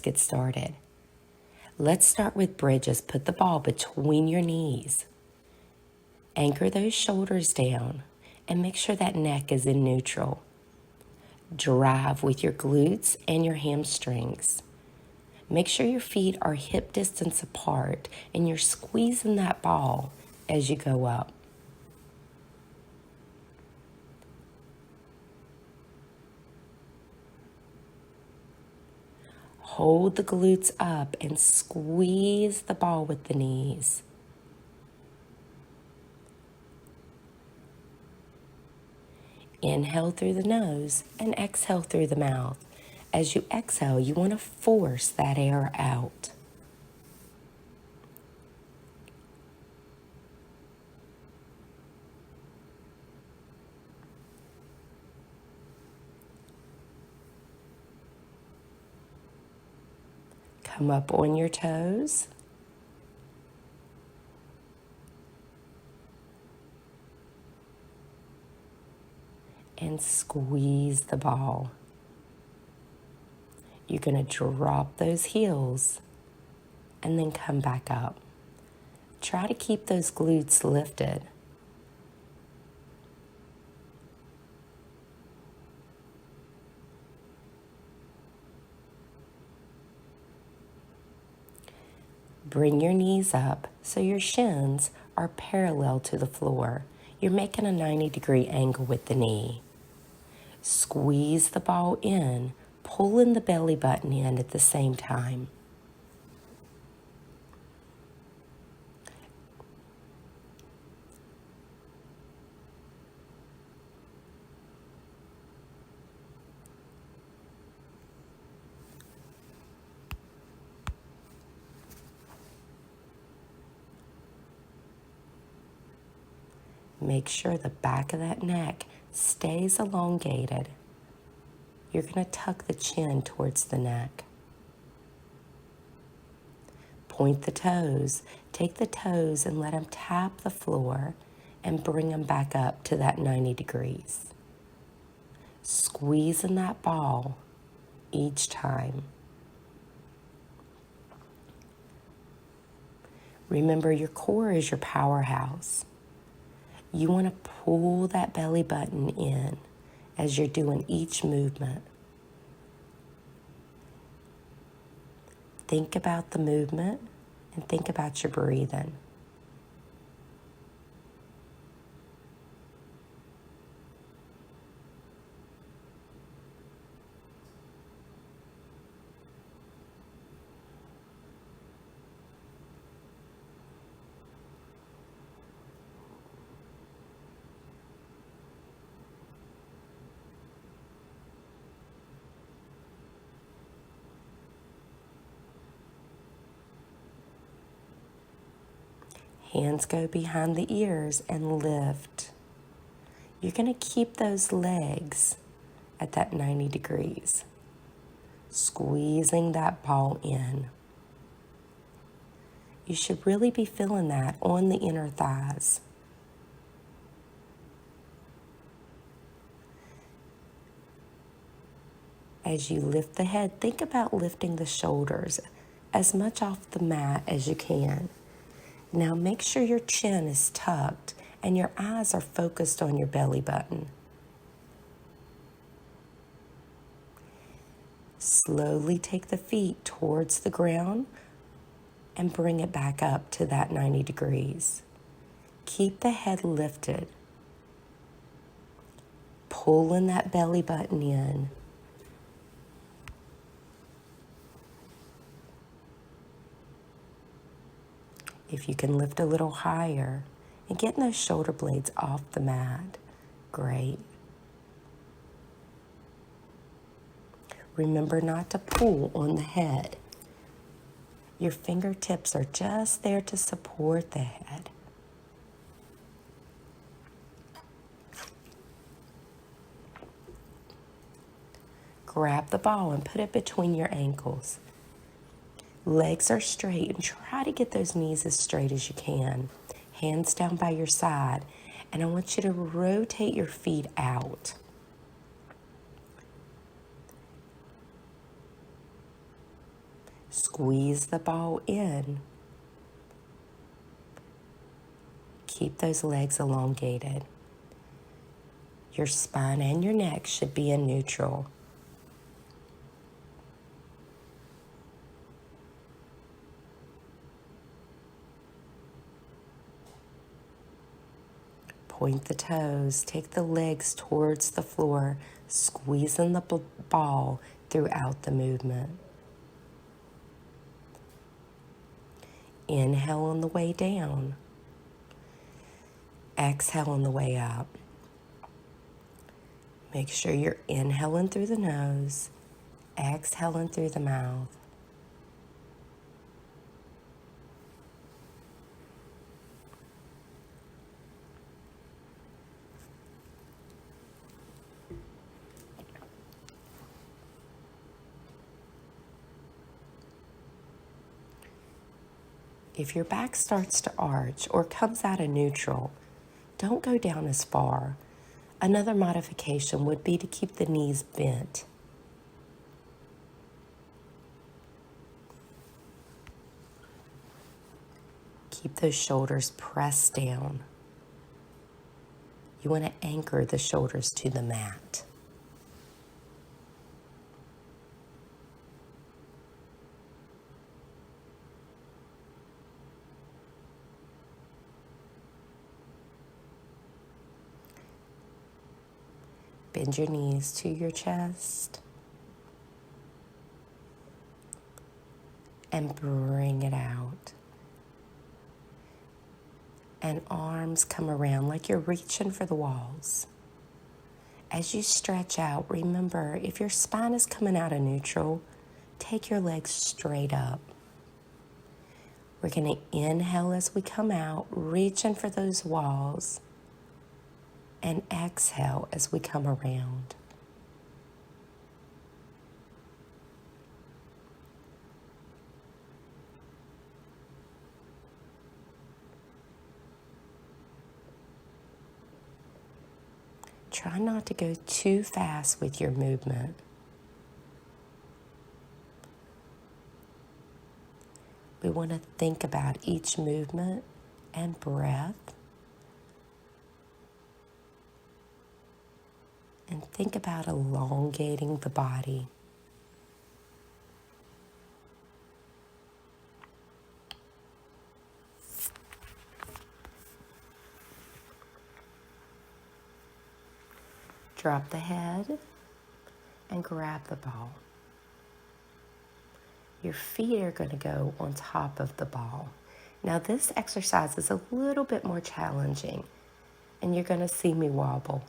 get started. Let's start with bridges. Put the ball between your knees. Anchor those shoulders down and make sure that neck is in neutral. Drive with your glutes and your hamstrings. Make sure your feet are hip distance apart and you're squeezing that ball as you go up. Hold the glutes up and squeeze the ball with the knees. Inhale through the nose and exhale through the mouth. As you exhale, you want to force that air out. Come up on your toes. And squeeze the ball. You're going to drop those heels and then come back up. Try to keep those glutes lifted. Bring your knees up so your shins are parallel to the floor. You're making a 90-degree angle with the knee. Squeeze the ball in, pulling the belly button in at the same time. Make sure the back of that neck stays elongated. You're going to tuck the chin towards the neck. Point the toes. Take the toes and let them tap the floor and bring them back up to that 90 degrees. Squeezing that ball each time. Remember, your core is your powerhouse. You want to pull that belly button in as you're doing each movement. Think about the movement and think about your breathing. Hands go behind the ears and lift. You're going to keep those legs at that 90 degrees, squeezing that ball in. You should really be feeling that on the inner thighs. As you lift the head, think about lifting the shoulders as much off the mat as you can. Now make sure your chin is tucked and your eyes are focused on your belly button. Slowly take the feet towards the ground and bring it back up to that 90 degrees. Keep the head lifted. Pulling that belly button in. If you can lift a little higher and getting those shoulder blades off the mat, great. Remember not to pull on the head. Your fingertips are just there to support the head. Grab the ball and put it between your ankles. Legs are straight and try to get those knees as straight as you can. Hands down by your side. And I want you to rotate your feet out. Squeeze the ball in. Keep those legs elongated. Your spine and your neck should be in neutral. Point the toes, take the legs towards the floor, squeezing the ball throughout the movement. Inhale on the way down. Exhale on the way up. Make sure you're inhaling through the nose, exhaling through the mouth. If your back starts to arch or comes out of neutral, don't go down as far. Another modification would be to keep the knees bent. Keep those shoulders pressed down. You want to anchor the shoulders to the mat. Bend your knees to your chest and bring it out. And arms come around like you're reaching for the walls. As you stretch out, remember, if your spine is coming out of neutral, take your legs straight up. We're going to inhale as we come out, reaching for those walls, and exhale as we come around. Try not to go too fast with your movement. We want to think about each movement and breath. And think about elongating the body. Drop the head and grab the ball. Your feet are going to go on top of the ball. Now this exercise is a little bit more challenging, and you're going to see me wobble.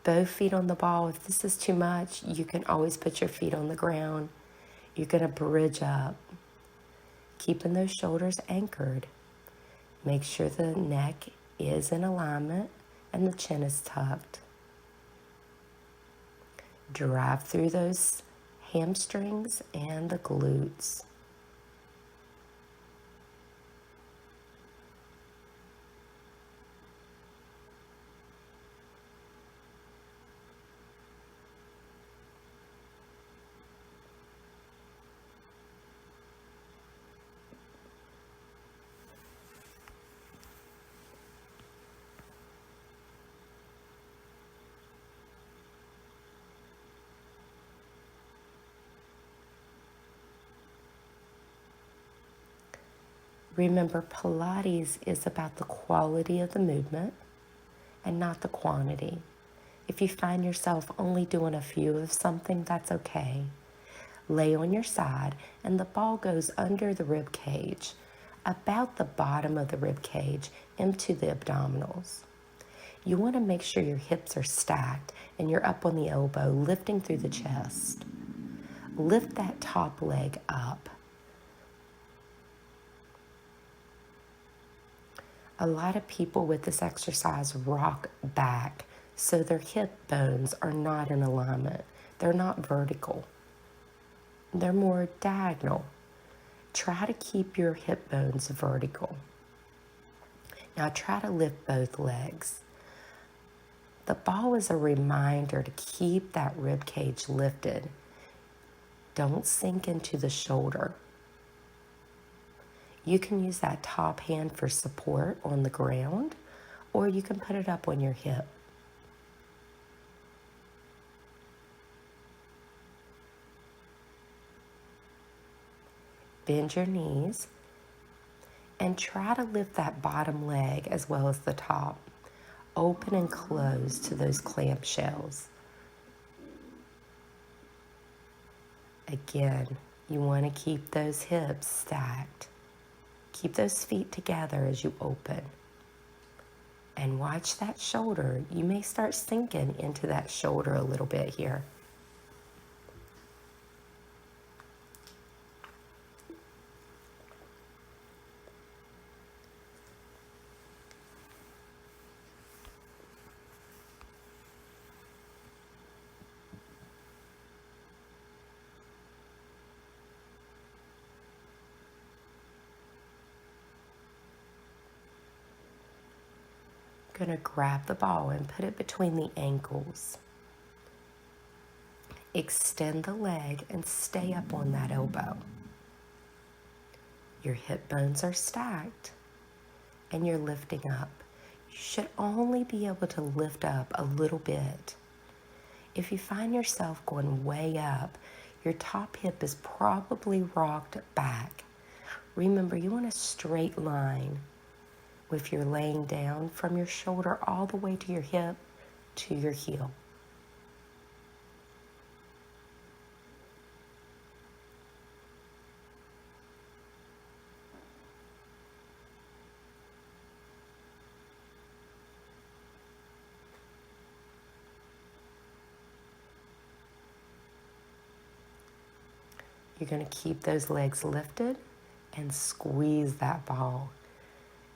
Both feet on the ball. If this is too much, you can always put your feet on the ground. You're going to bridge up, keeping those shoulders anchored. Make sure the neck is in alignment and the chin is tucked. Drive through those hamstrings and the glutes. Remember, Pilates is about the quality of the movement and not the quantity. If you find yourself only doing a few of something, that's okay. Lay on your side and the ball goes under the rib cage, about the bottom of the rib cage into the abdominals. You want to make sure your hips are stacked and you're up on the elbow, lifting through the chest. Lift that top leg up. A lot of people with this exercise rock back, so their hip bones are not in alignment. They're not vertical. They're more diagonal. Try to keep your hip bones vertical. Now try to lift both legs. The ball is a reminder to keep that rib cage lifted. Don't sink into the shoulder. You can use that top hand for support on the ground, or you can put it up on your hip. Bend your knees and try to lift that bottom leg as well as the top. Open and close to those clamshells. Again, you want to keep those hips stacked. Keep those feet together as you open. And watch that shoulder. You may start sinking into that shoulder a little bit here. Going to grab the ball and put it between the ankles. Extend the leg and stay up on that elbow. Your hip bones are stacked and you're lifting up. You should only be able to lift up a little bit. If you find yourself going way up, your top hip is probably rocked back. Remember, you want a straight line. If you're laying down from your shoulder all the way to your hip to your heel. You're going to keep those legs lifted and squeeze that ball.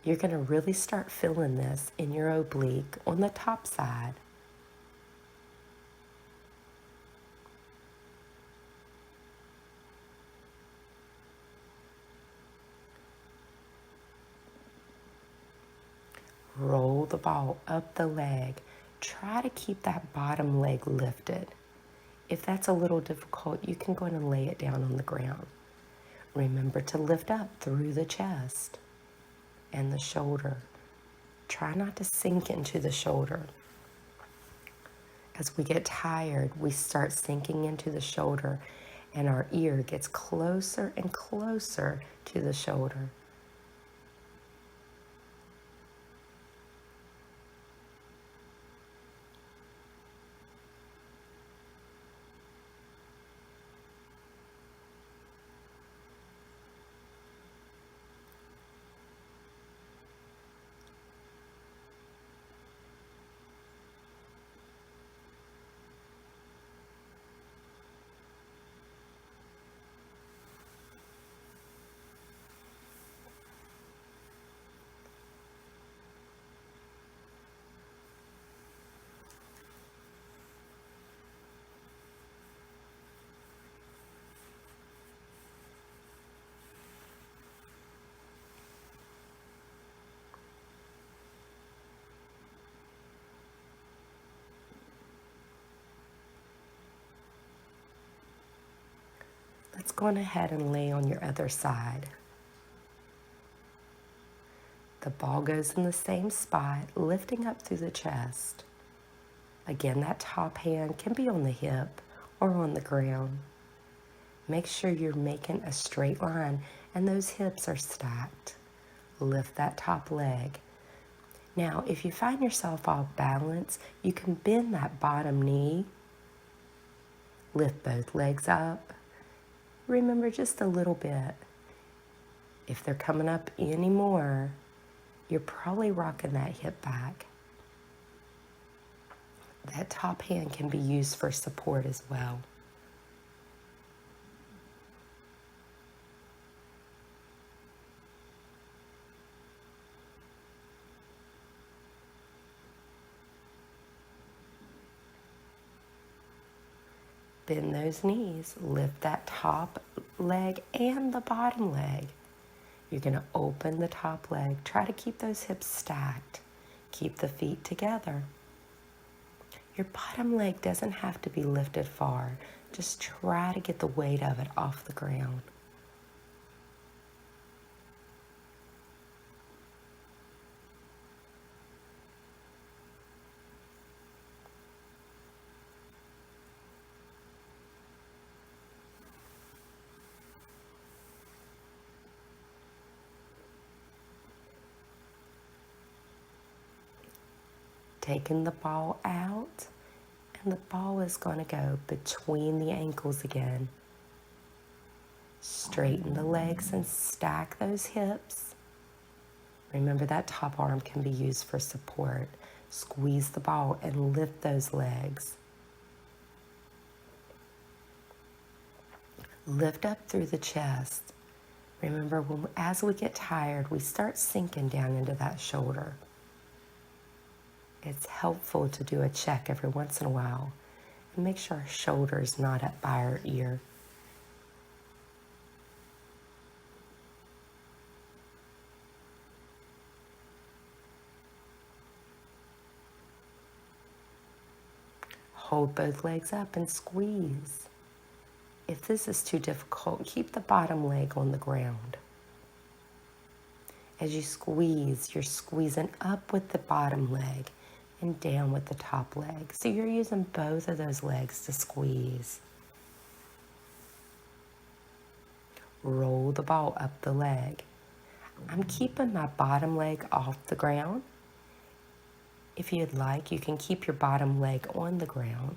You're going to really start feeling this in your oblique on the top side. Roll the ball up the leg. Try to keep that bottom leg lifted. If that's a little difficult, you can go ahead and lay it down on the ground. Remember to lift up through the chest and the shoulder. Try not to sink into the shoulder. As we get tired, we start sinking into the shoulder and our ear gets closer and closer to the shoulder. Let's go on ahead and lay on your other side. The ball goes in the same spot, lifting up through the chest. Again, that top hand can be on the hip or on the ground. Make sure you're making a straight line and those hips are stacked. Lift that top leg. Now, if you find yourself off balance, you can bend that bottom knee. Lift both legs up. Remember, just a little bit. If they're coming up any more, you're probably rocking that hip back. That top hand can be used for support as well. Bend those knees, lift that top leg and the bottom leg. You're going to open the top leg. Try to keep those hips stacked. Keep the feet together. Your bottom leg doesn't have to be lifted far. Just try to get the weight of it off the ground. Taking the ball out, and the ball is going to go between the ankles again. Straighten the legs and stack those hips. Remember that top arm can be used for support. Squeeze the ball and lift those legs. Lift up through the chest. Remember, as we get tired, we start sinking down into that shoulder. It's helpful to do a check every once in a while and make sure our shoulder is not up by our ear. Hold both legs up and squeeze. If this is too difficult, keep the bottom leg on the ground. As you squeeze, you're squeezing up with the bottom leg and down with the top leg. So you're using both of those legs to squeeze. Roll the ball up the leg. I'm keeping my bottom leg off the ground. If you'd like, you can keep your bottom leg on the ground.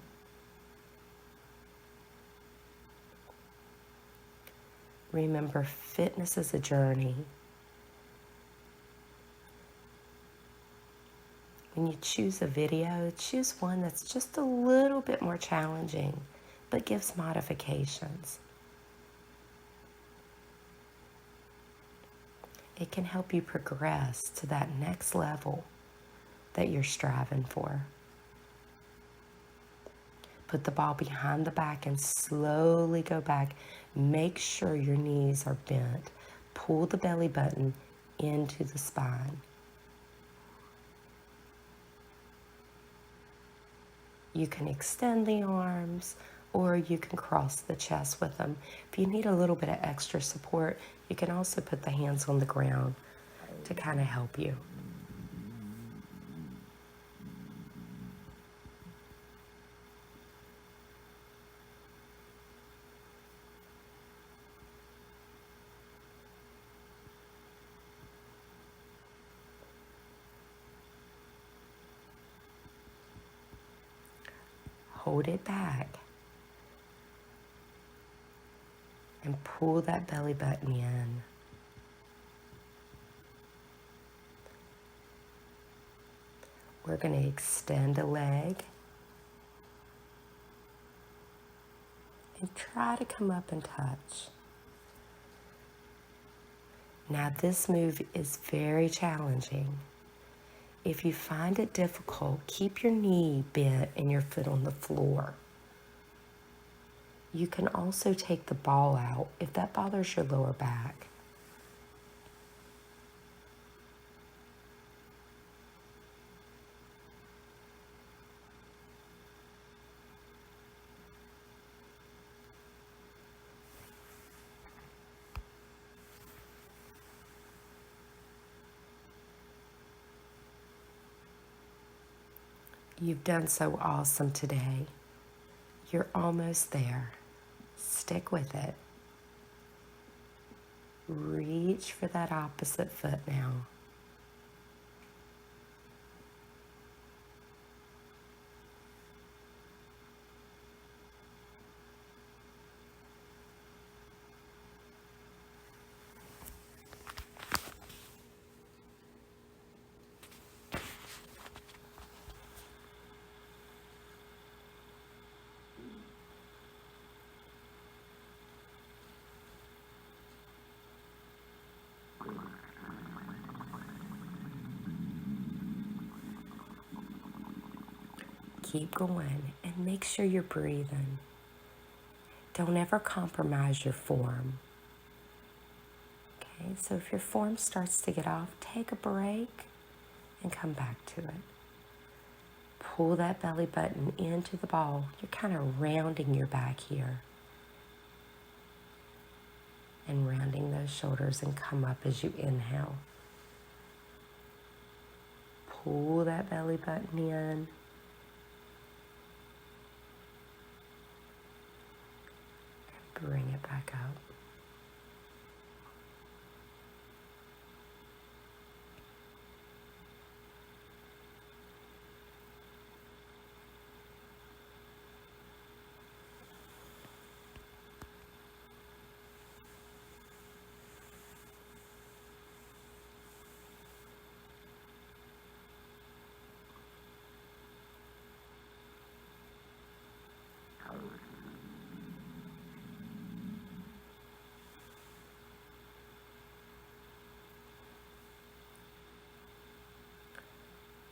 Remember, fitness is a journey. When you choose a video, choose one that's just a little bit more challenging, but gives modifications. It can help you progress to that next level that you're striving for. Put the ball behind the back and slowly go back. Make sure your knees are bent. Pull the belly button into the spine. You can extend the arms or you can cross the chest with them. If you need a little bit of extra support, you can also put the hands on the ground to kind of help you. Hold it back and pull that belly button in. We're going to extend a leg and try to come up and touch. Now this move is very challenging. If you find it difficult, keep your knee bent and your foot on the floor. You can also take the ball out if that bothers your lower back. You've done so awesome today. You're almost there. Stick with it. Reach for that opposite foot now. Keep going and make sure you're breathing. Don't ever compromise your form. Okay, so if your form starts to get off, take a break and come back to it. Pull that belly button into the ball. You're kind of rounding your back here. And rounding those shoulders and come up as you inhale. Pull that belly button in. Bring it back up.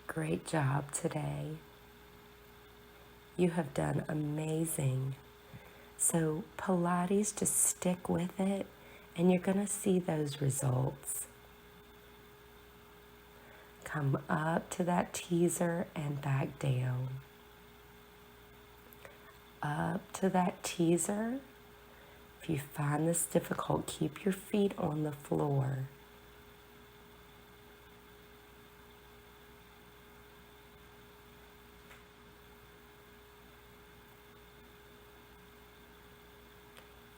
Great job today. You have done amazing. So Pilates, just stick with it and you're going to see those results. Come up to that teaser and back down. Up to that teaser. If you find this difficult, keep your feet on the floor.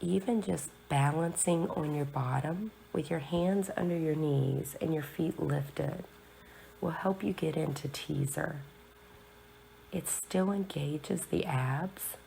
Even just balancing on your bottom with your hands under your knees and your feet lifted will help you get into teaser. It still engages the abs,